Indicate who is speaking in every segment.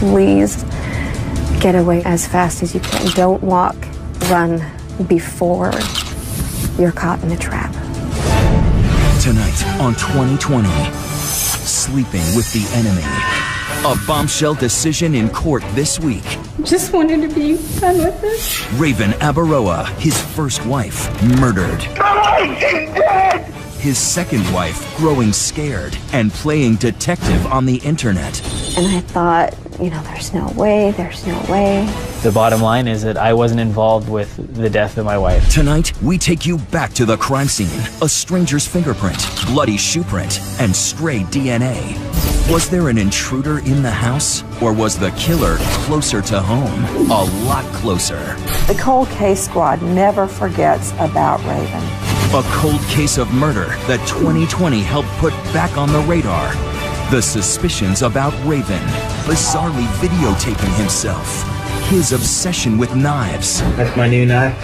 Speaker 1: please get away as fast as you can. Don't walk, run before you're caught in a trap.
Speaker 2: Tonight on 2020, Sleeping with the Enemy. A bombshell decision in court this week.
Speaker 3: Just wanted to be done with this.
Speaker 2: Raven Abaroa, his first wife, murdered. His second wife growing scared and playing detective on the internet.
Speaker 1: And I thought, there's no way.
Speaker 4: The bottom line is that I wasn't involved with the death of my wife.
Speaker 2: Tonight, we take you back to the crime scene. A stranger's fingerprint, bloody shoe print, and stray DNA. Was there an intruder in the house? Or was the killer closer to home? A lot closer.
Speaker 5: The Cold Case Squad never forgets about Raven.
Speaker 2: A cold case of murder that 2020 helped put back on the radar. The suspicions about Raven, bizarrely videotaping himself. His obsession with knives.
Speaker 4: That's my new knife.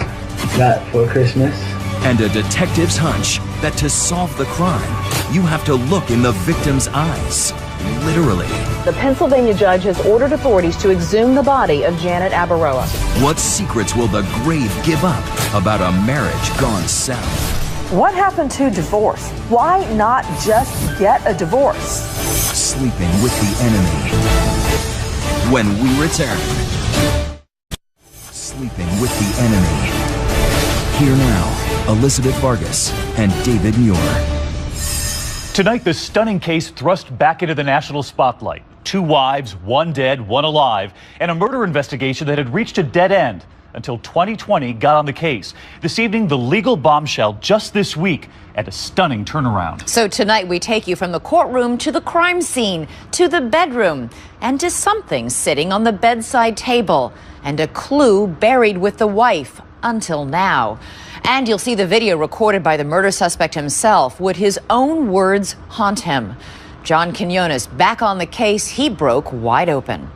Speaker 4: Got for Christmas.
Speaker 2: And a detective's hunch that to solve the crime, you have to look in the victim's eyes. Literally.
Speaker 6: The Pennsylvania judge has ordered authorities to exhume the body of Janet Abaroa.
Speaker 2: What secrets will the grave give up about a marriage gone south?
Speaker 5: What happened to divorce? Why not just get a divorce?
Speaker 2: Sleeping with the Enemy. When we return. Sleeping with the Enemy. Here now, Elizabeth Vargas and David Muir.
Speaker 7: Tonight, the stunning case thrust back into the national spotlight. 2 wives, 1 dead, 1 alive, and a murder investigation that had reached a dead end until 2020 got on the case. This evening, the legal bombshell just this week and a stunning turnaround.
Speaker 8: So tonight we take you from the courtroom to the crime scene, to the bedroom, and to something sitting on the bedside table, and a clue buried with the wife until now. And you'll see the video recorded by the murder suspect himself. Would his own words haunt him? John Quinones back on the case he broke wide open.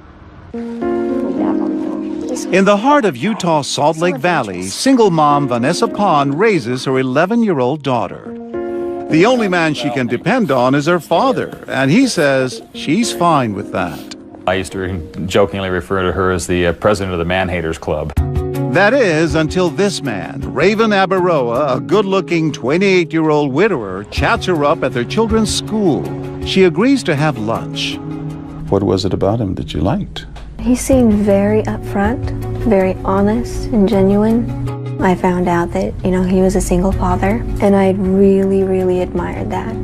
Speaker 9: In the heart of Utah's Salt Lake Valley, single mom Vanessa Pond raises her 11-year-old daughter. The only man she can depend on is her father, and he says she's fine with that.
Speaker 10: I used to jokingly refer to her as the president of the Man-Haters Club.
Speaker 9: That is, until this man, Raven Abaroa, a good-looking 28-year-old widower, chats her up at their children's school. She agrees to have lunch.
Speaker 11: What was it about him that you liked?
Speaker 1: He seemed very upfront, very honest and genuine. I found out that, he was a single father, and I really admired that.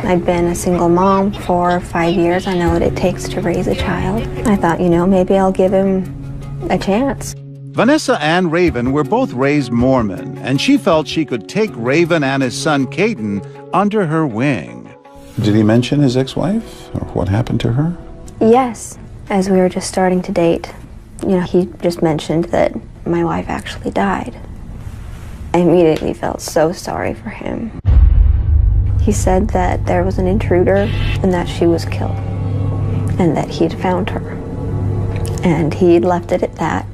Speaker 1: I'd been a single mom for 5 years. I know what it takes to raise a child. I thought, maybe I'll give him a chance.
Speaker 9: Vanessa and Raven were both raised Mormon, and she felt she could take Raven and his son Caden under her wing.
Speaker 11: Did he mention his ex-wife, or what happened to her?
Speaker 1: Yes. As we were just starting to date, he just mentioned that my wife actually died. I immediately felt so sorry for him. He said that there was an intruder and that she was killed, and that he'd found her. And he'd left it at that.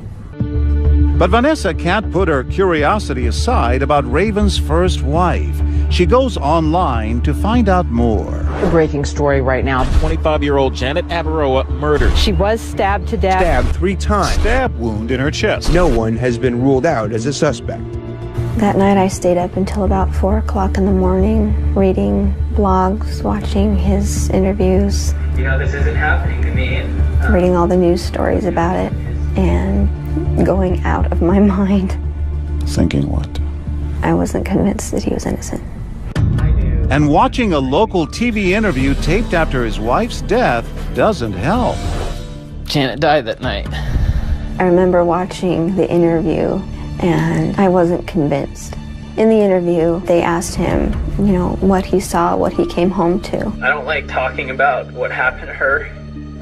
Speaker 9: But Vanessa can't put her curiosity aside about Raven's first wife. She goes online to find out more.
Speaker 6: The breaking story right now.
Speaker 12: 25-year-old Janet Abaroa murdered.
Speaker 6: She was stabbed to death.
Speaker 13: Stabbed 3 times.
Speaker 12: Stab wound in her chest.
Speaker 13: No one has been ruled out as a suspect.
Speaker 1: That night I stayed up until about 4 o'clock in the morning, reading blogs, watching his interviews.
Speaker 4: This isn't happening to me.
Speaker 1: Reading all the news stories about it, and going out of my mind.
Speaker 11: Thinking what?
Speaker 1: I wasn't convinced that he was innocent.
Speaker 9: And watching a local TV interview taped after his wife's death doesn't help.
Speaker 4: Janet died that night.
Speaker 1: I remember watching the interview, and I wasn't convinced. In the interview, they asked him, what he saw, what he came home to.
Speaker 4: I don't like talking about what happened to her,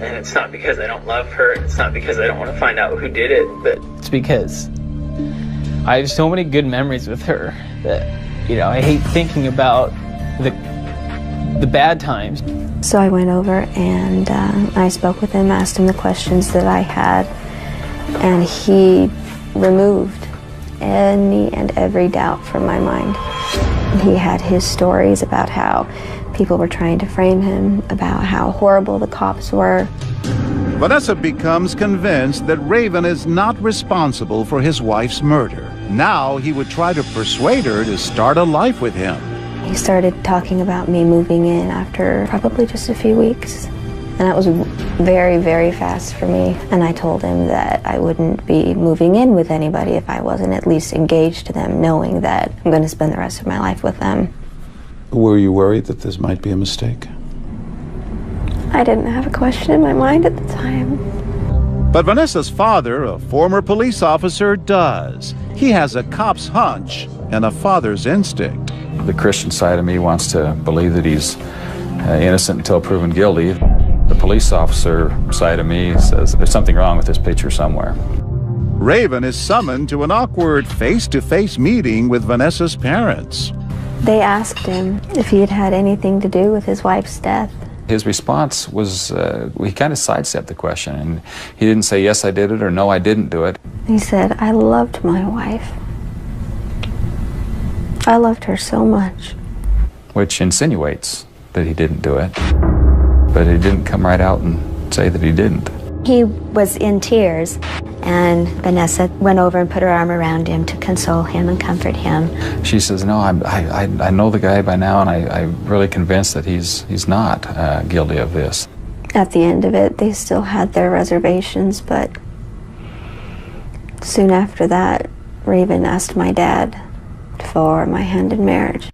Speaker 4: and it's not because I don't love her, it's not because I don't want to find out who did it, but it's because I have so many good memories with her that, I hate thinking about the bad times.
Speaker 1: So I went over and I spoke with him, asked him the questions that I had, and he removed any and every doubt from my mind. He had his stories about how people were trying to frame him, about how horrible the cops were.
Speaker 9: Vanessa becomes convinced that Raven is not responsible for his wife's murder. Now he would try to persuade her to start a life with him.
Speaker 1: He started talking about me moving in after probably just a few weeks. And that was very, very fast for me. And I told him that I wouldn't be moving in with anybody if I wasn't at least engaged to them, knowing that I'm going to spend the rest of my life with them.
Speaker 11: Were you worried that this might be a mistake?
Speaker 1: I didn't have a question in my mind at the time.
Speaker 9: But Vanessa's father, a former police officer, does. He has a cop's hunch and a father's instinct.
Speaker 10: The Christian side of me wants to believe that he's innocent until proven guilty. The police officer side of me says there's something wrong with this picture somewhere.
Speaker 9: Raven is summoned to an awkward face-to-face meeting with Vanessa's parents.
Speaker 1: They asked him if he had had anything to do with his wife's death.
Speaker 10: His response was, he kind of sidestepped the question, and he didn't say, yes, I did it, or no, I didn't do it.
Speaker 1: He said, I loved my wife. I loved her so much.
Speaker 10: Which insinuates that he didn't do it, but he didn't come right out and say that he didn't.
Speaker 14: He was in tears, and Vanessa went over and put her arm around him to console him and comfort him.
Speaker 10: She says, no, I know the guy by now, and I'm really convinced that he's not guilty of this.
Speaker 1: At the end of it, they still had their reservations, but soon after that, Raven asked my dad for my hand in marriage.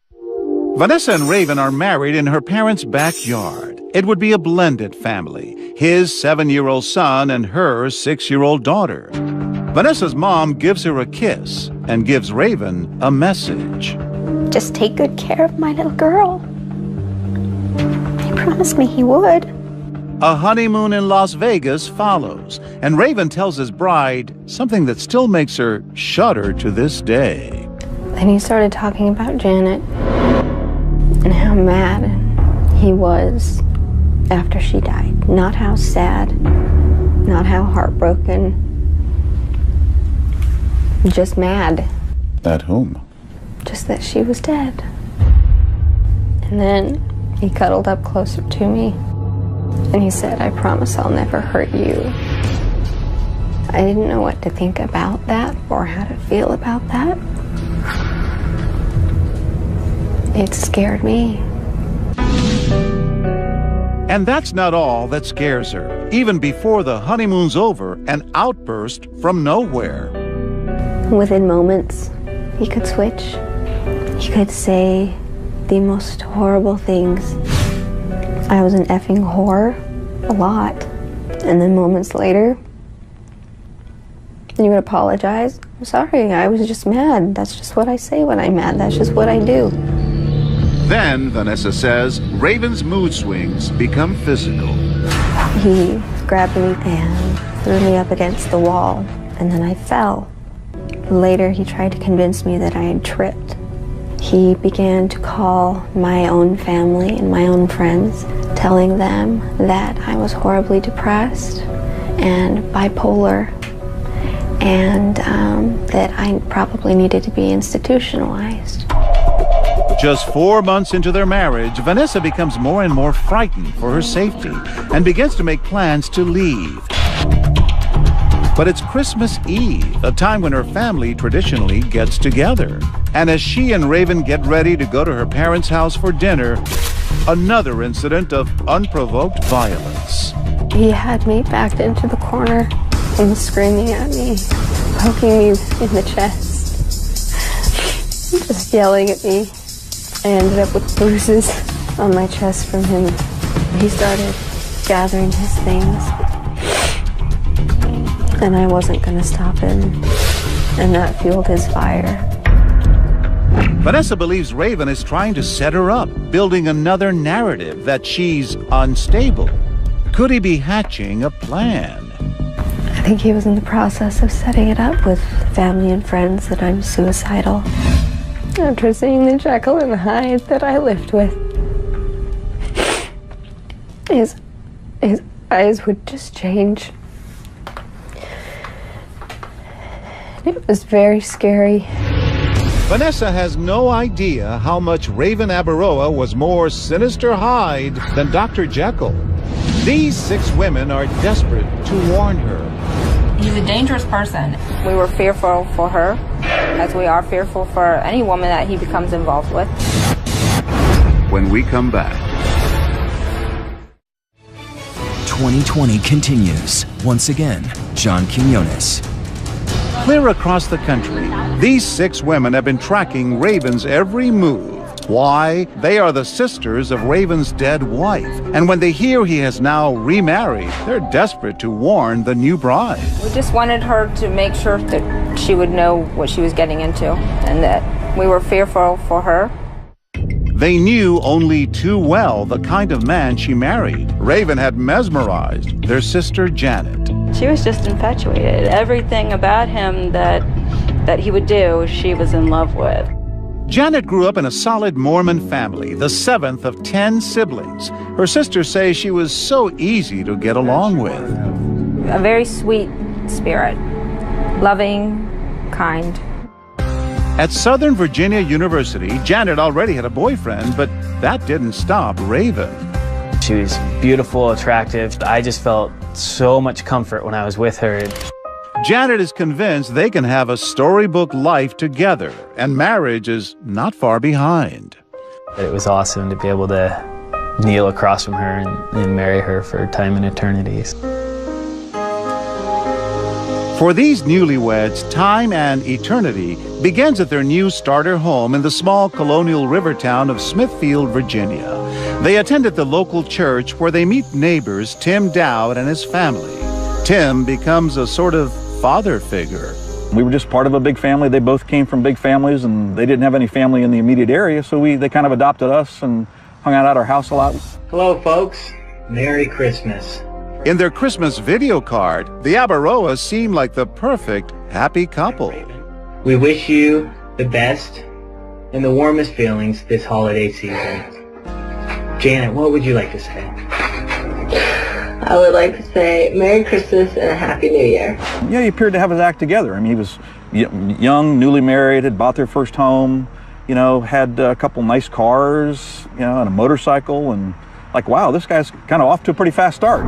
Speaker 9: Vanessa and Raven are married in her parents' backyard. It would be a blended family, his 7-year-old son and her 6-year-old daughter. Vanessa's mom gives her a kiss and gives Raven a message.
Speaker 14: Just take good care of my little girl. He promised me he would.
Speaker 9: A honeymoon in Las Vegas follows, and Raven tells his bride something that still makes her shudder to this day.
Speaker 1: Then he started talking about Janet and how mad he was after she died. Not how sad, not how heartbroken, just mad.
Speaker 11: At whom?
Speaker 1: Just that she was dead. And then he cuddled up closer to me and he said, I promise I'll never hurt you. I didn't know what to think about that or how to feel about that. It scared me.
Speaker 9: And that's not all that scares her. Even before the honeymoon's over, an outburst from nowhere.
Speaker 1: Within moments, he could switch. He could say the most horrible things. I was an effing whore, a lot. And then moments later, he would apologize. I'm sorry, I was just mad. That's just what I say when I'm mad. That's just what I do.
Speaker 9: Then, Vanessa says, Raven's mood swings become physical.
Speaker 1: He grabbed me and threw me up against the wall, and then I fell. Later, he tried to convince me that I had tripped. He began to call my own family and my own friends, telling them that I was horribly depressed and bipolar, and that I probably needed to be institutionalized.
Speaker 9: Just 4 months into their marriage, Vanessa becomes more and more frightened for her safety and begins to make plans to leave. But it's Christmas Eve, a time when her family traditionally gets together. And as she and Raven get ready to go to her parents' house for dinner, another incident of unprovoked violence.
Speaker 1: He had me backed into the corner and was screaming at me, poking me in the chest, just yelling at me. I ended up with bruises on my chest from him. He started gathering his things, and I wasn't going to stop him, and that fueled his fire.
Speaker 9: Vanessa believes Raven is trying to set her up, building another narrative that she's unstable. Could he be hatching a plan?
Speaker 1: I think he was in the process of setting it up with family and friends that I'm suicidal. After seeing the Jekyll and Hyde that I lived with, his eyes would just change. It was very scary.
Speaker 9: Vanessa has no idea how much Raven Abaroa was more Sinister Hyde than Dr. Jekyll. These 6 women are desperate to warn her.
Speaker 3: He's a dangerous person.
Speaker 1: We were fearful for her, as we are fearful for any woman that he becomes involved with.
Speaker 9: When we come back.
Speaker 2: 2020 continues. Once again, John Quinones.
Speaker 9: Clear across the country, these 6 women have been tracking Raven's every move. Why? They are the sisters of Raven's dead wife. And when they hear he has now remarried, they're desperate to warn the new bride.
Speaker 1: We just wanted her to make sure that she would know what she was getting into and that we were fearful for her.
Speaker 9: They knew only too well the kind of man she married. Raven had mesmerized their sister Janet.
Speaker 3: She was just infatuated. Everything about him that he would do, she was in love with.
Speaker 9: Janet grew up in a solid Mormon family, the 7th of 10 siblings. Her sisters say she was so easy to get along with.
Speaker 1: A very sweet spirit, loving, kind.
Speaker 9: At Southern Virginia University, Janet already had a boyfriend, but that didn't stop Raven.
Speaker 4: She was beautiful, attractive. I just felt so much comfort when I was with her.
Speaker 9: Janet is convinced they can have a storybook life together, and marriage is not far behind.
Speaker 4: It was awesome to be able to kneel across from her and marry her for time and eternity.
Speaker 9: For these newlyweds, time and eternity begins at their new starter home in the small colonial river town of Smithfield, Virginia. They attend at the local church where they meet neighbors Tim Dowd and his family. Tim becomes a sort of father figure.
Speaker 15: We were just part of a big family. They both came from big families, and they didn't have any family in the immediate area, so they kind of adopted us and hung out at our house a lot.
Speaker 16: Hello, folks. Merry Christmas.
Speaker 9: In their Christmas video card, the Abaroas seem like the perfect happy couple.
Speaker 16: We wish you the best and the warmest feelings this holiday season. Janet, what would you like to say?
Speaker 17: I would like to say Merry Christmas and a Happy New Year.
Speaker 15: Yeah, he appeared to have his act together. I mean, he was young, newly married, had bought their first home, had a couple nice cars, and a motorcycle, and like, wow, this guy's kind of off to a pretty fast start.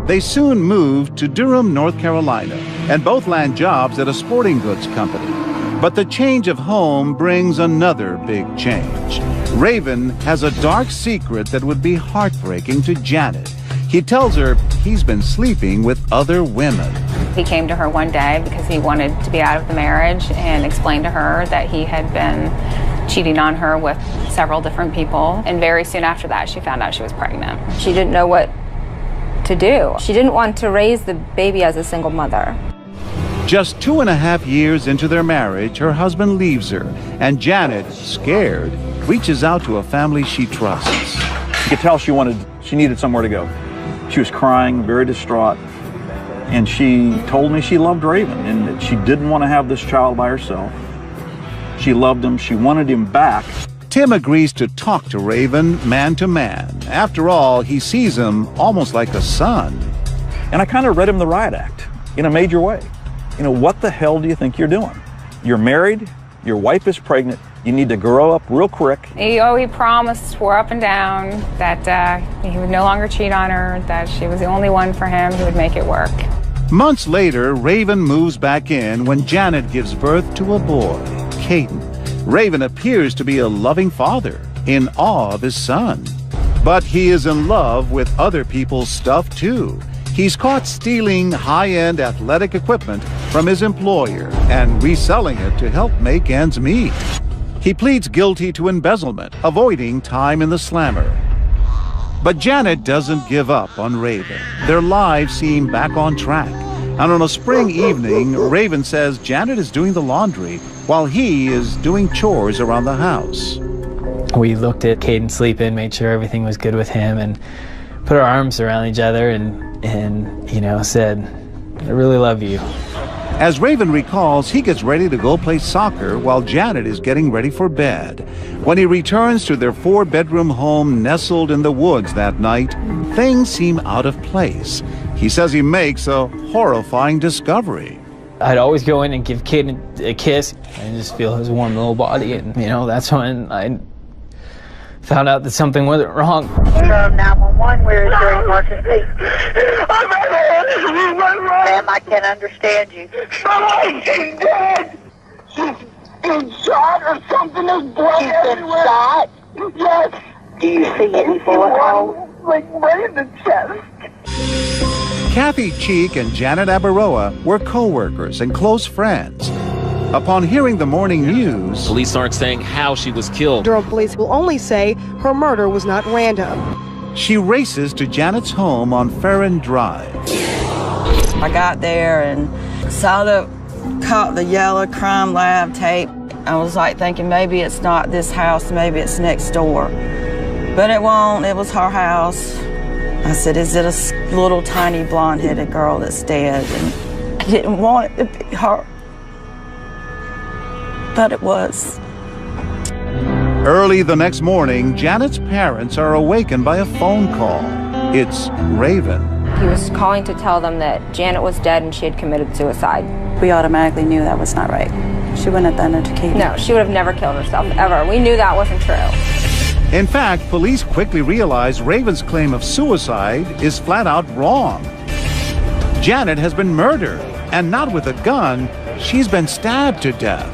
Speaker 9: They soon moved to Durham, North Carolina, and both land jobs at a sporting goods company. But the change of home brings another big change. Raven has a dark secret that would be heartbreaking to Janet. He tells her he's been sleeping with other women.
Speaker 18: He came to her one day because he wanted to be out of the marriage and explained to her that he had been cheating on her with several different people. And very soon after that, she found out she was pregnant.
Speaker 1: She didn't know what to do. She didn't want to raise the baby as a single mother.
Speaker 9: Just 2.5 years into their marriage, her husband leaves her, and Janet, scared, reaches out to a family she trusts.
Speaker 15: You could tell she needed somewhere to go. She was crying, very distraught, and she told me she loved Raven and that she didn't want to have this child by herself. She loved him, she wanted him back.
Speaker 9: Tim agrees to talk to Raven man to man. After all, he sees him almost like a son.
Speaker 15: And I kind of read him the riot act in a major way. What the hell do you think you're doing? You're married, your wife is pregnant, you need to grow up real quick.
Speaker 18: He promised, swore up and down that he would no longer cheat on her, that she was the only one for him, he would make it work.
Speaker 9: Months later, Raven moves back in when Janet gives birth to a boy, Caden. Raven appears to be a loving father, in awe of his son. But he is in love with other people's stuff too. He's caught stealing high-end athletic equipment from his employer and reselling it to help make ends meet. He pleads guilty to embezzlement, avoiding time in the slammer. But Janet doesn't give up on Raven. Their lives seem back on track. And on a spring evening, Raven says Janet is doing the laundry while he is doing chores around the house.
Speaker 4: We looked at Caden sleeping, made sure everything was good with him, and put our arms around each other and said, I really love you.
Speaker 9: As Raven recalls, he gets ready to go play soccer while Janet is getting ready for bed. When he returns to their 4-bedroom home nestled in the woods that night, things seem out of place. He says he makes a horrifying discovery.
Speaker 4: I'd always go in and give Caden a kiss and just feel his warm little body, and that's when I found out that something wasn't wrong.
Speaker 19: 911, where is your emergency? Ma'am, I can't understand you.
Speaker 20: She's dead! She's been shot or something. There's blood everywhere.
Speaker 19: Shot?
Speaker 20: Yes.
Speaker 19: Do you see any bullet holes?
Speaker 20: Like right in the chest.
Speaker 9: Kathy Cheek and Janet Abaroa were co-workers and close friends. Upon hearing the morning news,
Speaker 12: police aren't saying how she was killed.
Speaker 21: Durham police will only say her murder was not random.
Speaker 9: She races to Janet's home on Farron Drive.
Speaker 22: I got there and caught the yellow crime lab tape. I was like thinking maybe it's not this house, maybe it's next door. But it won't, it was her house. I said, is it a little tiny blonde-headed girl that's dead? And I didn't want it to be her. But it was.
Speaker 9: Early the next morning, Janet's parents are awakened by a phone call. It's Raven.
Speaker 1: He was calling to tell them that Janet was dead and she had committed suicide.
Speaker 22: We automatically knew that was not right. She wouldn't have done it to Katie.
Speaker 1: No, she would have never killed herself, ever. We knew that wasn't true.
Speaker 9: In fact, police quickly realized Raven's claim of suicide is flat out wrong. Janet has been murdered, and not with a gun, she's been stabbed to death.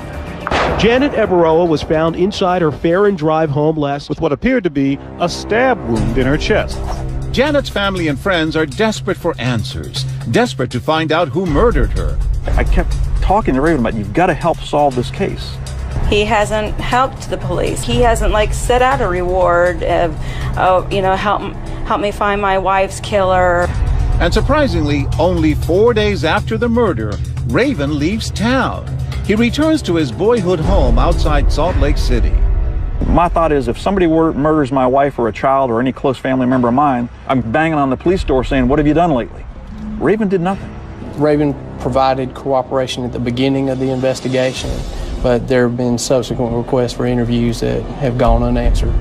Speaker 23: Janet Abaroa was found inside her Farron Drive home last with what appeared to be a stab wound in her chest.
Speaker 9: Janet's family and friends are desperate for answers, desperate to find out who murdered her.
Speaker 15: I kept talking to Raven about, you've got to help solve this case.
Speaker 3: He hasn't helped the police. He hasn't set out a reward of, help me find my wife's killer.
Speaker 9: And surprisingly, only 4 days after the murder, Raven leaves town. He returns to his boyhood home outside Salt Lake City.
Speaker 15: My thought is if somebody murders my wife or a child or any close family member of mine, I'm banging on the police door saying, what have you done lately? Raven did nothing.
Speaker 4: Raven provided cooperation at the beginning of the investigation, but there have been subsequent requests for interviews that have gone unanswered.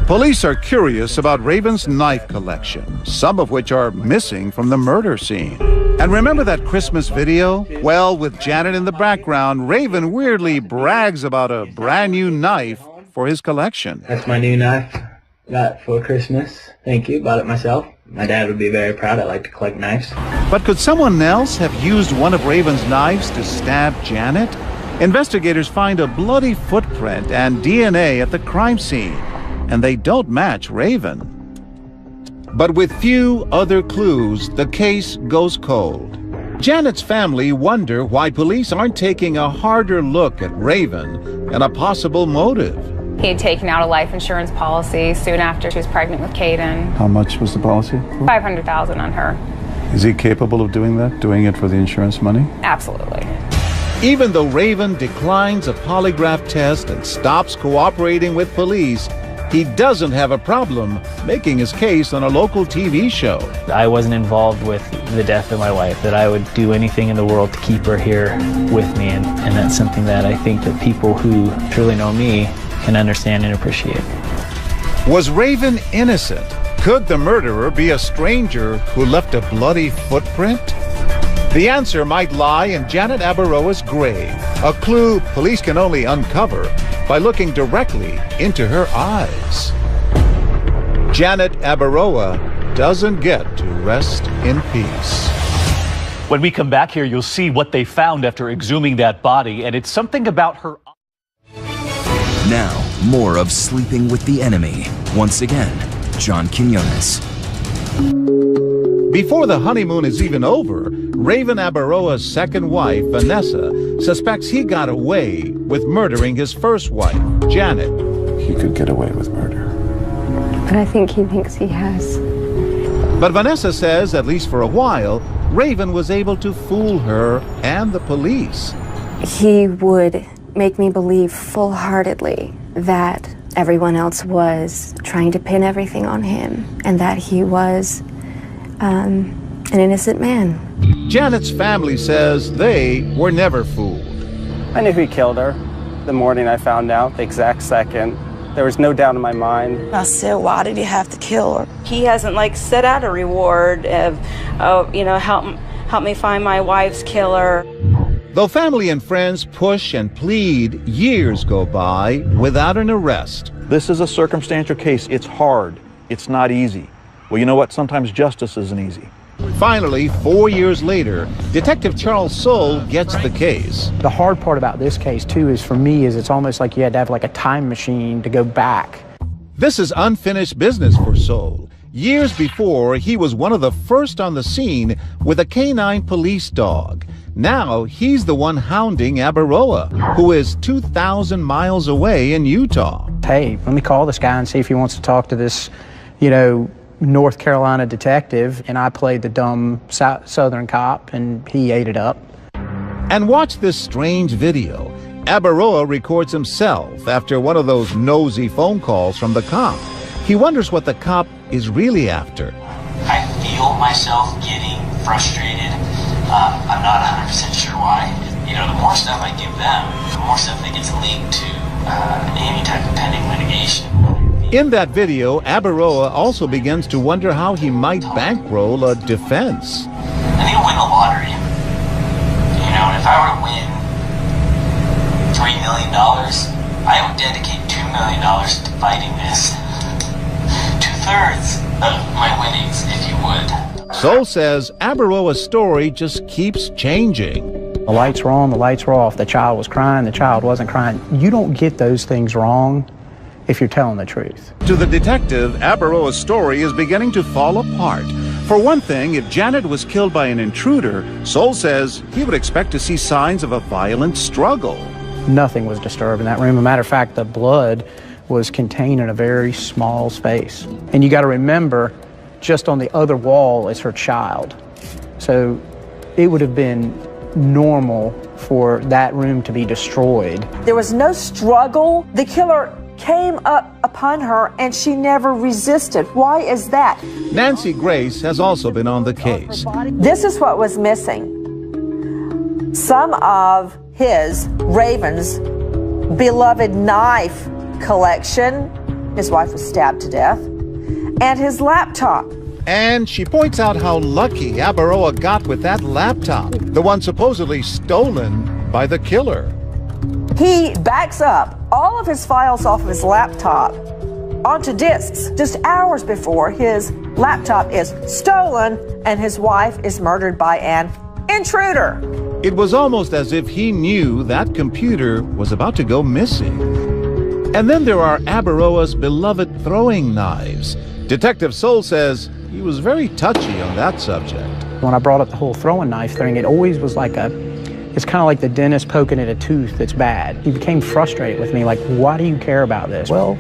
Speaker 9: Police are curious about Raven's knife collection, some of which are missing from the murder scene. And remember that Christmas video? Well, with Janet in the background, Raven weirdly brags about a brand new knife for his collection.
Speaker 16: That's my new knife. Got for Christmas. Thank you. Bought it myself. My dad would be very proud. I like to collect knives.
Speaker 9: But could someone else have used one of Raven's knives to stab Janet? Investigators find a bloody footprint and DNA at the crime scene, and they don't match Raven. But with few other clues, the case goes cold. Janet's family wonder why police aren't taking a harder look at Raven and a possible motive.
Speaker 18: He had taken out a life insurance policy soon after she was pregnant with Caden.
Speaker 11: How much was the policy?
Speaker 18: $500,000 on her.
Speaker 11: Is he capable of doing that, doing it for the insurance money?
Speaker 18: Absolutely.
Speaker 9: Even though Raven declines a polygraph test and stops cooperating with police, he doesn't have a problem making his case on a local TV show.
Speaker 4: I wasn't involved with the death of my wife, that I would do anything in the world to keep her here with me, and that's something that I think that people who truly know me can understand and appreciate.
Speaker 9: Was Raven innocent? Could the murderer be a stranger who left a bloody footprint? The answer might lie in Janet Abaroa's grave, a clue police can only uncover by looking directly into her eyes. Janet Abaroa doesn't get to rest in peace.
Speaker 7: When we come back here, you'll see what they found after exhuming that body, and it's something about her.
Speaker 2: Now, more of Sleeping with the Enemy. Once again, John Quinones.
Speaker 9: Before the honeymoon is even over, Raven Abaroa's second wife, Vanessa, suspects he got away with murdering his first wife, Janet.
Speaker 11: He could get away with murder.
Speaker 1: But I think he thinks he has.
Speaker 9: But Vanessa says, at least for a while, Raven was able to fool her and the police.
Speaker 1: He would make me believe full-heartedly that everyone else was trying to pin everything on him and that he was an innocent man.
Speaker 9: Janet's family says they were never fooled.
Speaker 24: I knew he killed her the morning I found out, the exact second. There was no doubt in my mind.
Speaker 22: I said, why did he have to kill her?
Speaker 3: He hasn't set out a reward of, help me find my wife's killer.
Speaker 9: Though family and friends push and plead, years go by without an arrest.
Speaker 15: This is a circumstantial case. It's hard. It's not easy. Well, you know what? Sometimes justice isn't easy.
Speaker 9: Finally, 4 years later, Detective Charles Soule gets the case.
Speaker 5: The hard part about this case, too, is for me, is it's almost like you had to have like a time machine to go back.
Speaker 9: This is unfinished business for Soule. Years before, he was one of the first on the scene with a canine police dog. Now, he's the one hounding Abaroa, who is 2,000 miles away in Utah.
Speaker 5: Hey, let me call this guy and see if he wants to talk to this, North Carolina detective. And I played the dumb Southern cop, and he ate it up.
Speaker 9: And watch this strange video. Abaroa records himself after one of those nosy phone calls from the cop. He wonders what the cop is really after.
Speaker 6: I feel myself getting frustrated. I'm not 100% sure why. The more stuff I give them, the more stuff that gets leaked to any type of pending litigation.
Speaker 9: In that video, Abaroa also begins to wonder how he might bankroll a defense.
Speaker 6: I need to win the lottery. If I were to win $3 million, I would dedicate $2 million to fighting this. 2/3 of my winnings, if you would.
Speaker 9: Soule says Abaroa's story just keeps changing.
Speaker 5: The lights were on, the lights were off. The child was crying, the child wasn't crying. You don't get those things wrong if you're telling the truth.
Speaker 9: To the detective, Abaroa's story is beginning to fall apart. For one thing, if Janet was killed by an intruder, Soule says he would expect to see signs of a violent struggle.
Speaker 5: Nothing was disturbed in that room. As a matter of fact, the blood was contained in a very small space. And you got to remember, just on the other wall is her child. So it would have been normal for that room to be destroyed.
Speaker 8: There was no struggle. The killer came up upon her and she never resisted. Why is that?
Speaker 9: Nancy Grace has also been on the case.
Speaker 8: This is what was missing. Some of Raven's beloved knife collection. His wife was stabbed to death. And his laptop.
Speaker 9: And she points out how lucky Abaroa got with that laptop, the one supposedly stolen by the killer.
Speaker 8: He backs up all of his files off of his laptop onto disks just hours before his laptop is stolen and his wife is murdered by an intruder.
Speaker 9: It was almost as if he knew that computer was about to go missing. And then there are Abaroa's beloved throwing knives. Detective Soule says he was very touchy on that subject.
Speaker 5: When I brought up the whole throwing knife thing, it always was like it's kind of like the dentist poking at a tooth that's bad. He became frustrated with me, like, why do you care about this? Well,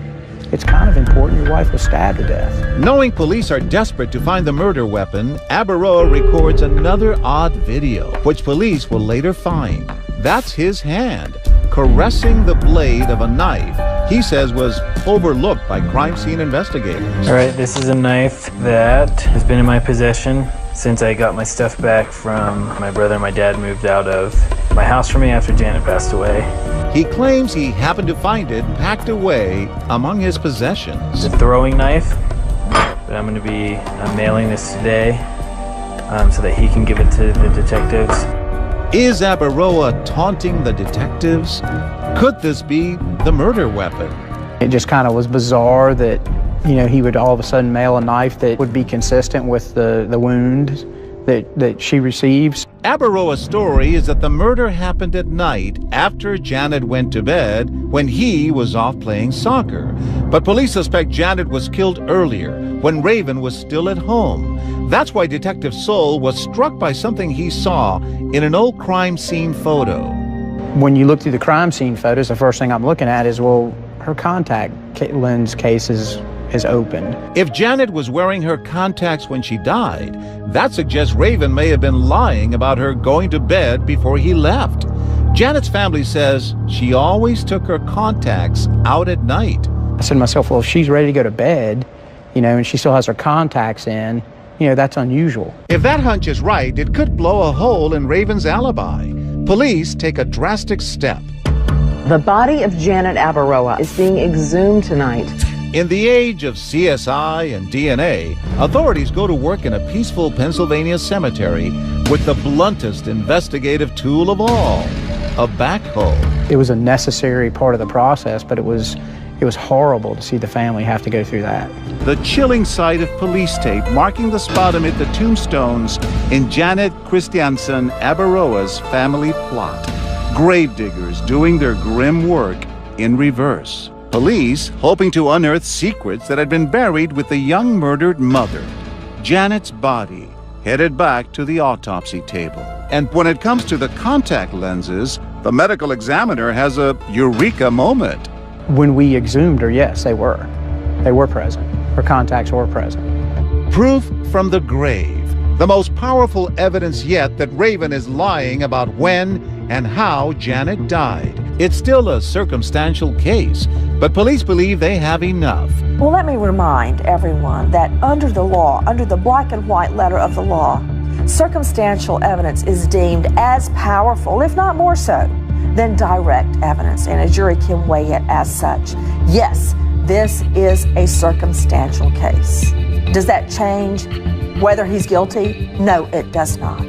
Speaker 5: it's kind of important. Your wife was stabbed to death.
Speaker 9: Knowing police are desperate to find the murder weapon, Abaroa records another odd video, which police will later find. That's his hand, caressing the blade of a knife he says was overlooked by crime scene investigators.
Speaker 4: All right, this is a knife that has been in my possession since I got my stuff back from my brother and my dad moved out of my house for me after Janet passed away.
Speaker 9: He claims he happened to find it packed away among his possessions.
Speaker 4: It's a throwing knife, but I'm going to be mailing this today so that he can give it to the detectives.
Speaker 9: Is Abaroa taunting the detectives? Could this be the murder weapon?
Speaker 5: It just kind of was bizarre that, he would all of a sudden mail a knife that would be consistent with the wound that she receives.
Speaker 9: Abaroa's story is that the murder happened at night after Janet went to bed when he was off playing soccer. But police suspect Janet was killed earlier when Raven was still at home. That's why Detective Soule was struck by something he saw in an old crime scene photo.
Speaker 5: When you look through the crime scene photos, the first thing I'm looking at is, well, her contact lens case is open.
Speaker 9: If Janet was wearing her contacts when she died, that suggests Raven may have been lying about her going to bed before he left. Janet's family says she always took her contacts out at night.
Speaker 5: I said to myself, well, if she's ready to go to bed, and she still has her contacts in, that's unusual.
Speaker 9: If that hunch is right, it could blow a hole in Raven's alibi. Police take a drastic step.
Speaker 13: The body of Janet Abaroa is being exhumed tonight.
Speaker 9: In the age of CSI and DNA, authorities go to work in a peaceful Pennsylvania cemetery with the bluntest investigative tool of all, a backhoe.
Speaker 5: It was a necessary part of the process, but it was horrible to see the family have to go through that.
Speaker 9: The chilling sight of police tape marking the spot amid the tombstones in Janet Christiansen Abaroa's family plot. Gravediggers doing their grim work in reverse. Police hoping to unearth secrets that had been buried with the young murdered mother. Janet's body headed back to the autopsy table. And when it comes to the contact lenses, the medical examiner has a eureka moment.
Speaker 5: When we exhumed her, yes, they were. They were present. Her contacts were present.
Speaker 9: Proof from the grave. The most powerful evidence yet that Raven is lying about when and how Janet died. It's still a circumstantial case, but police believe they have enough.
Speaker 8: Well, let me remind everyone that under the law, under the black and white letter of the law, circumstantial evidence is deemed as powerful, if not more so, than direct evidence, and a jury can weigh it as such. Yes, this is a circumstantial case. Does that change whether he's guilty? No, it does not.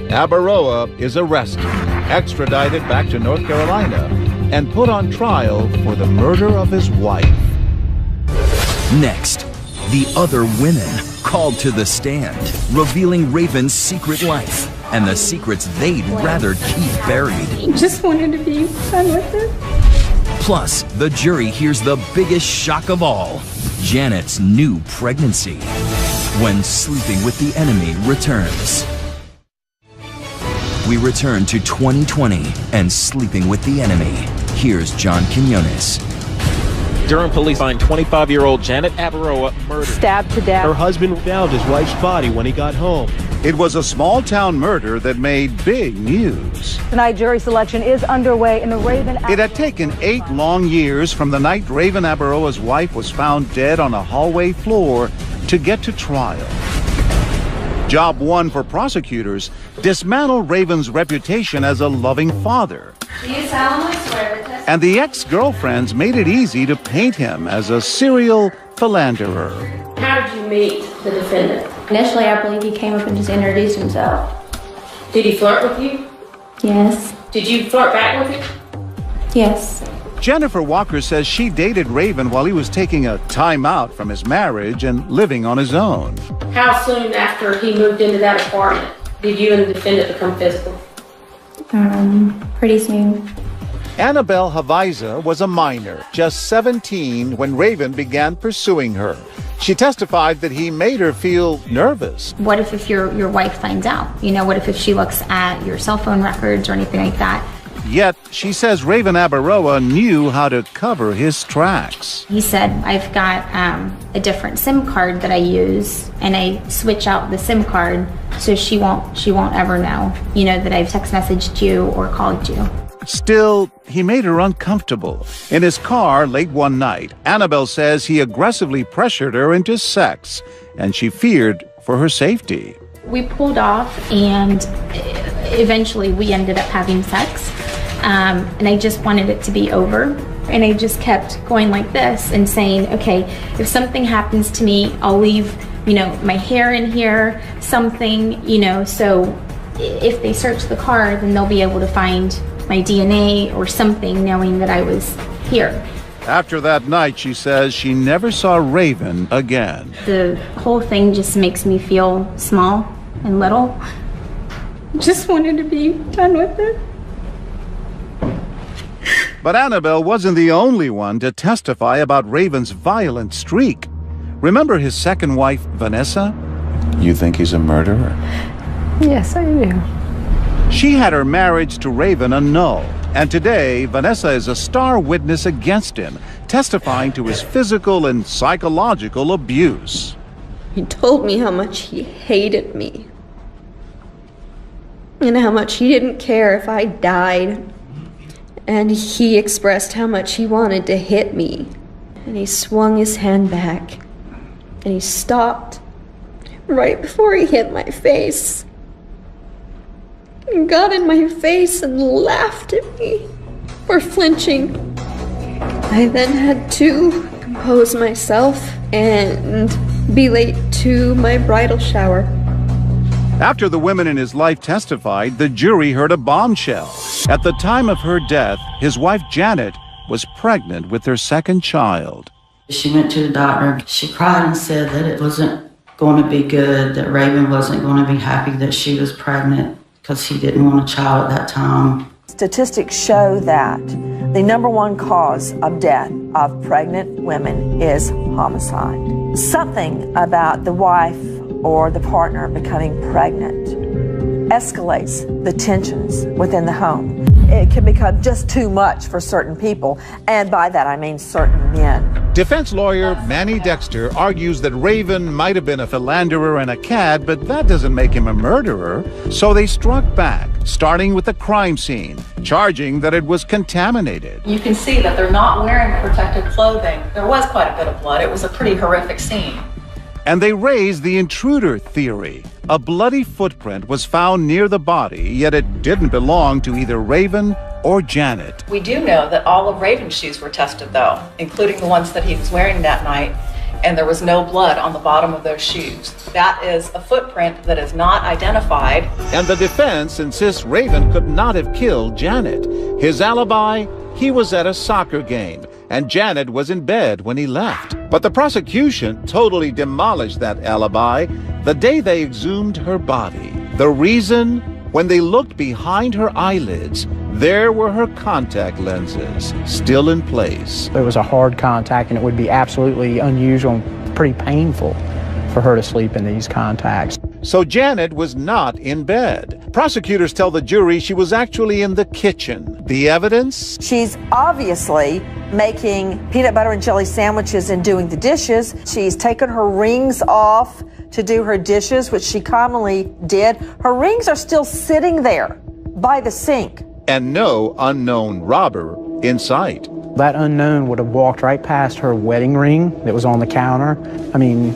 Speaker 9: Abaroa is arrested, extradited back to North Carolina, and put on trial for the murder of his wife.
Speaker 2: Next, the other women called to the stand, revealing Raven's secret life and the secrets they'd rather keep buried.
Speaker 18: Just wanted to be done with it.
Speaker 2: Plus, the jury hears the biggest shock of all, Janet's new pregnancy. When Sleeping with the Enemy returns. We return to 2020 and Sleeping with the Enemy. Here's John Quinones.
Speaker 12: Durham police find 25-year-old Janet Abaroa murdered.
Speaker 21: Stabbed to death. Her husband found his wife's body when he got home.
Speaker 9: It was a small-town murder that made big news.
Speaker 21: Tonight, jury selection is underway in the Raven...
Speaker 9: It had taken 8 long years from the night Raven Abaroa's wife was found dead on a hallway floor to get to trial. Job 1 for prosecutors, dismantle Raven's reputation as a loving father.
Speaker 10: Do you solemnly swear that testimony...
Speaker 9: And the ex-girlfriends made it easy to paint him as a serial philanderer.
Speaker 10: How did you meet the defendant?
Speaker 1: Initially, I believe he came up and just introduced himself.
Speaker 10: Did he flirt with you?
Speaker 1: Yes.
Speaker 10: Did you flirt back with him?
Speaker 1: Yes.
Speaker 9: Jennifer Walker says she dated Raven while he was taking a time out from his marriage and living on his own.
Speaker 10: How soon after he moved into that apartment did you and the defendant become physical?
Speaker 1: Pretty soon.
Speaker 9: Annabelle Havaiza was a minor, just 17, when Raven began pursuing her. She testified that he made her feel nervous.
Speaker 1: What if your wife finds out? You know, what if she looks at your cell phone records or anything like that?
Speaker 9: Yet, she says Raven Abaroa knew how to cover his tracks.
Speaker 1: He said, I've got a different SIM card that I use, and I switch out the SIM card so she won't ever know, you know, that I've text messaged you or called you.
Speaker 9: Still, he made her uncomfortable. In his car late one night, Annabelle says he aggressively pressured her into sex, and she feared for her safety.
Speaker 1: We pulled off, and eventually we ended up having sex. And I just wanted it to be over. And I just kept going like this and saying, okay, if something happens to me, I'll leave, you know, my hair in here, something, you know, so if they search the car, then they'll be able to find my DNA or something, knowing that I was here.
Speaker 9: After that night, she says she never saw Raven again.
Speaker 1: The whole thing just makes me feel small and little. Just wanted to be done with it.
Speaker 9: But Annabelle wasn't the only one to testify about Raven's violent streak. Remember his second wife, Vanessa?
Speaker 11: You think he's a murderer?
Speaker 21: Yes, I do.
Speaker 9: She had her marriage to Raven annulled, and today Vanessa is a star witness against him, testifying to his physical and psychological abuse.
Speaker 1: He told me how much he hated me, and how much he didn't care if I died. And he expressed how much he wanted to hit me. And he swung his hand back, and he stopped right before he hit my face. And got in my face and laughed at me for flinching. I then had 2
Speaker 13: compose myself and be late to my bridal shower.
Speaker 9: After the women in his life testified, the jury heard a bombshell. At the time of her death, his wife Janet was pregnant with her second child.
Speaker 22: She went to the doctor. She cried and said that it wasn't going to be good, that Raven wasn't going to be happy that she was pregnant because he didn't want a child at that time.
Speaker 8: Statistics show that the #1 cause of death of pregnant women is homicide. Something about the wife or the partner becoming pregnant escalates the tensions within the home. It can become just too much for certain people, and by that I mean certain men.
Speaker 9: Defense lawyer Manny Dexter argues that Raven might have been a philanderer and a cad, but that doesn't make him a murderer. So they struck back, starting with the crime scene, charging that it was contaminated.
Speaker 14: You can see that they're not wearing protective clothing. There was quite a bit of blood. It was a pretty horrific scene.
Speaker 9: And they raised the intruder theory. A bloody footprint was found near the body, yet it didn't belong to either Raven or Janet.
Speaker 14: We do know that all of Raven's shoes were tested, though, including the ones that he was wearing that night, and there was no blood on the bottom of those shoes. That is a footprint that is not identified.
Speaker 9: And the defense insists Raven could not have killed Janet. His alibi? He was at a soccer game, and Janet was in bed when he left. But the prosecution totally demolished that alibi the day they exhumed her body. The reason? When they looked behind her eyelids, there were her contact lenses, still in place.
Speaker 5: It was a hard contact, and it would be absolutely unusual and pretty painful for her to sleep in these contacts.
Speaker 9: So Janet was not in bed. Prosecutors tell the jury she was actually in the kitchen. The evidence?
Speaker 8: She's obviously making peanut butter and jelly sandwiches and doing the dishes. She's taken her rings off to do her dishes, which she commonly did. Her rings are still sitting there by the sink.
Speaker 9: And no unknown robber in sight.
Speaker 5: That unknown would have walked right past her wedding ring that was on the counter. I mean,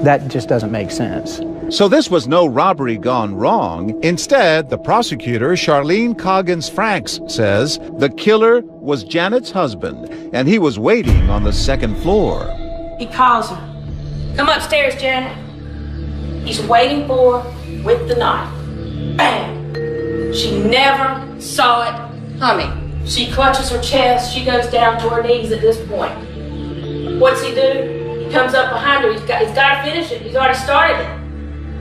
Speaker 5: that just doesn't make sense.
Speaker 9: So this was no robbery gone wrong. Instead, the prosecutor, Charlene Coggins-Franks, says the killer was Janet's husband, and he was waiting on the second floor.
Speaker 10: He calls her. Come upstairs, Janet. He's waiting for her with the knife. Bam! She never saw it coming. She clutches her chest. She goes down to her knees at this point. What's he do? He comes up behind her. He's got to finish it. He's already started it.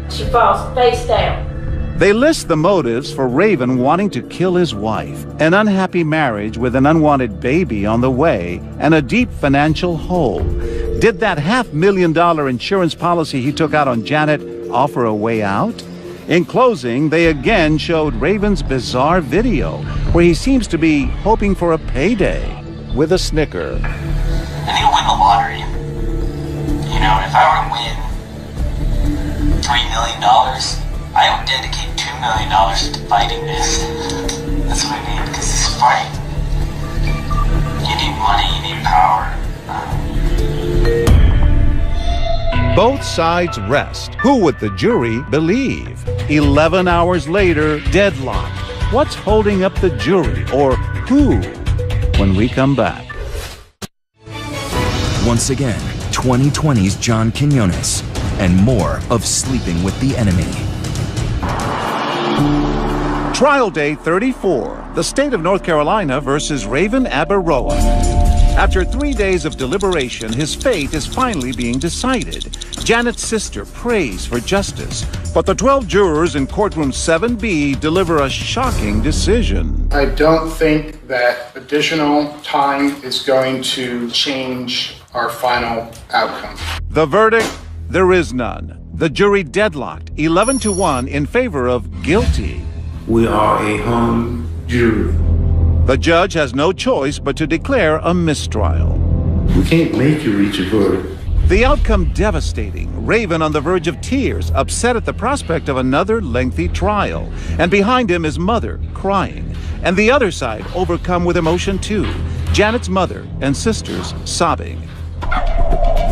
Speaker 10: She falls face down.
Speaker 9: They list the motives for Raven wanting to kill his wife: an unhappy marriage with an unwanted baby on the way, and a deep financial hole. Did that $500,000 insurance policy he took out on Janet offer a way out? In closing, they again showed Raven's bizarre video, where he seems to be hoping for a payday, with a snicker.
Speaker 6: And he'll win the lottery. You know, if I were to win $3 million, I would dedicate $2 million to fighting this. That's what I need, because this is fight. You need money, you need power.
Speaker 9: Both sides rest. Who would the jury believe? 11 hours later, deadlock. What's holding up the jury, or who? When we come back.
Speaker 2: Once again, 2020's John Quinones, and more of Sleeping with the Enemy.
Speaker 9: Trial day 34, the state of North Carolina versus Raven Abaroa. After 3 days of deliberation, his fate is finally being decided. Janet's sister prays for justice, but the 12 jurors in courtroom 7B deliver a shocking decision.
Speaker 17: I don't think that additional time is going to change our final outcome.
Speaker 9: The verdict? There is none. The jury deadlocked 11-1 in favor of guilty.
Speaker 19: We are a hung jury.
Speaker 9: The judge has no choice but to declare a mistrial.
Speaker 19: We can't make you reach a verdict.
Speaker 9: The outcome devastating. Raven on the verge of tears, upset at the prospect of another lengthy trial. And behind him his mother, crying. And the other side overcome with emotion too. Janet's mother and sisters sobbing.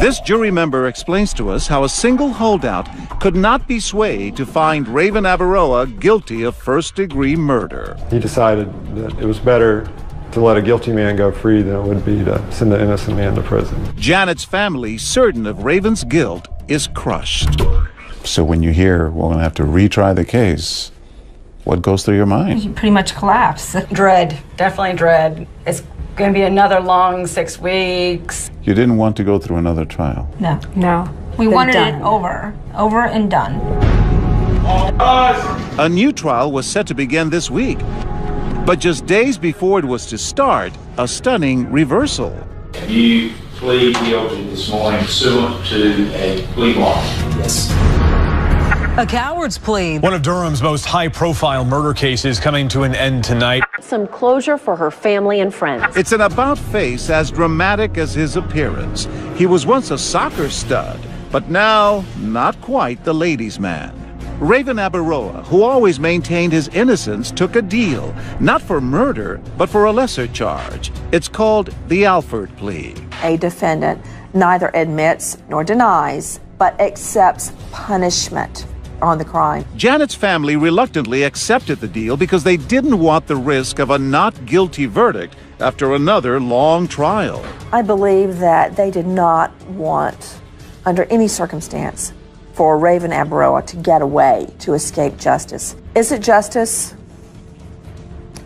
Speaker 9: This jury member explains to us how a single holdout could not be swayed to find Raven Abaroa guilty of first-degree murder.
Speaker 25: He decided that it was better
Speaker 7: to let a guilty man go free than it would be to send an innocent man to prison.
Speaker 9: Janet's family, certain of Raven's guilt, is crushed.
Speaker 11: So when you hear we're going to have to retry the case, what goes through your mind?
Speaker 10: You pretty much collapse.
Speaker 14: Dread, definitely dread. It's going to be another long 6 weeks.
Speaker 11: You didn't want to go through another trial.
Speaker 10: No.
Speaker 1: No.
Speaker 10: We wanted it over and done.
Speaker 9: A new trial was set to begin this week. But just days before it was to start, a stunning reversal.
Speaker 16: You plead guilty this morning pursuant to a plea bargain.
Speaker 20: Yes.
Speaker 23: A coward's plea.
Speaker 25: One of Durham's most high-profile murder cases coming to an end tonight.
Speaker 26: Some closure for her family and friends.
Speaker 9: It's an about-face as dramatic as his appearance. He was once a soccer stud, but now not quite the ladies' man. Raven Abaroa, who always maintained his innocence, took a deal, not for murder, but for a lesser charge. It's called the Alford plea.
Speaker 8: A defendant neither admits nor denies, but accepts punishment on the crime.
Speaker 9: Janet's family reluctantly accepted the deal because they didn't want the risk of a not guilty verdict after another long trial.
Speaker 8: I believe that they did not want, under any circumstance, for Raven Abaroa to get away, to escape justice. Is it justice?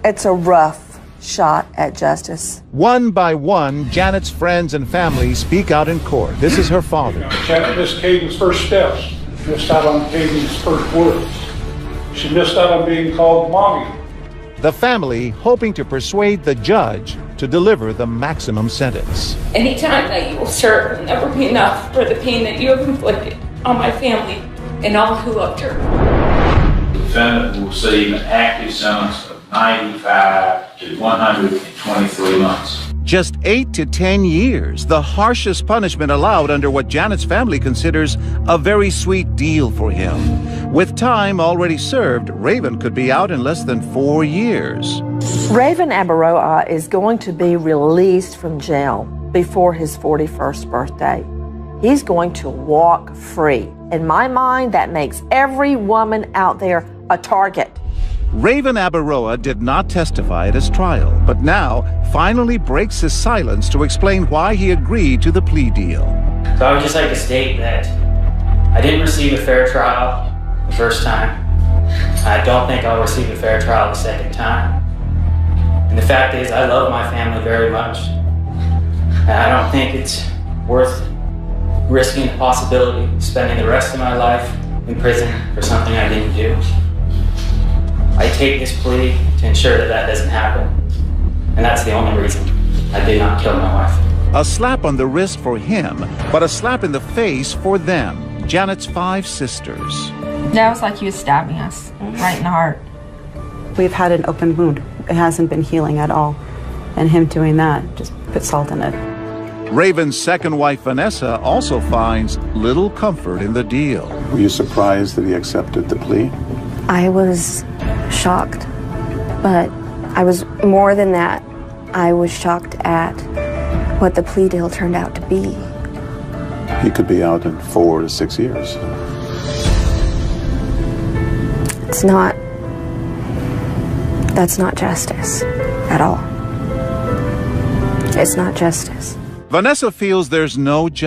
Speaker 8: It's a rough shot at justice.
Speaker 9: One by one, Janet's friends and family speak out in court. This is her father.
Speaker 17: Janet missed Caden's first steps. Missed out on Caden's first words. She missed out on being called mommy.
Speaker 9: The family hoping to persuade the judge to deliver the maximum sentence.
Speaker 10: Any time that you will serve will never be enough for the pain that you have inflicted on my family and all who loved her.
Speaker 16: The defendant will receive an active sentence of 95 to 123 months.
Speaker 9: Just 8 to 10 years, the harshest punishment allowed under what Janet's family considers a very sweet deal for him. With time already served, Raven could be out in less than 4 years.
Speaker 8: Raven Abaroa is going to be released from jail before his 41st birthday. He's going to walk free. In my mind, that makes every woman out there a target.
Speaker 9: Raven Abaroa did not testify at his trial, but now finally breaks his silence to explain why he agreed to the plea deal.
Speaker 4: So I would just like to state that I didn't receive a fair trial the first time. I don't think I'll receive a fair trial the second time. And the fact is, I love my family very much. And I don't think it's worth risking the possibility of spending the rest of my life in prison for something I didn't do. I take this plea to ensure that that doesn't happen. And that's the only reason I did not kill my wife.
Speaker 9: A slap on the wrist for him, but a slap in the face for them, Janet's 5 sisters.
Speaker 10: That was like he was stabbing us right in the heart.
Speaker 27: We've had an open wound. It hasn't been healing at all. And him doing that just put salt in it.
Speaker 9: Raven's second wife, Vanessa, also finds little comfort in the deal.
Speaker 11: Were you surprised that he accepted the plea?
Speaker 1: I was shocked, but I was more than that. I was shocked at what the plea deal turned out to be.
Speaker 11: He could be out in 4 to 6 years.
Speaker 1: That's not justice at all. It's not justice.
Speaker 9: Vanessa feels there's no justice.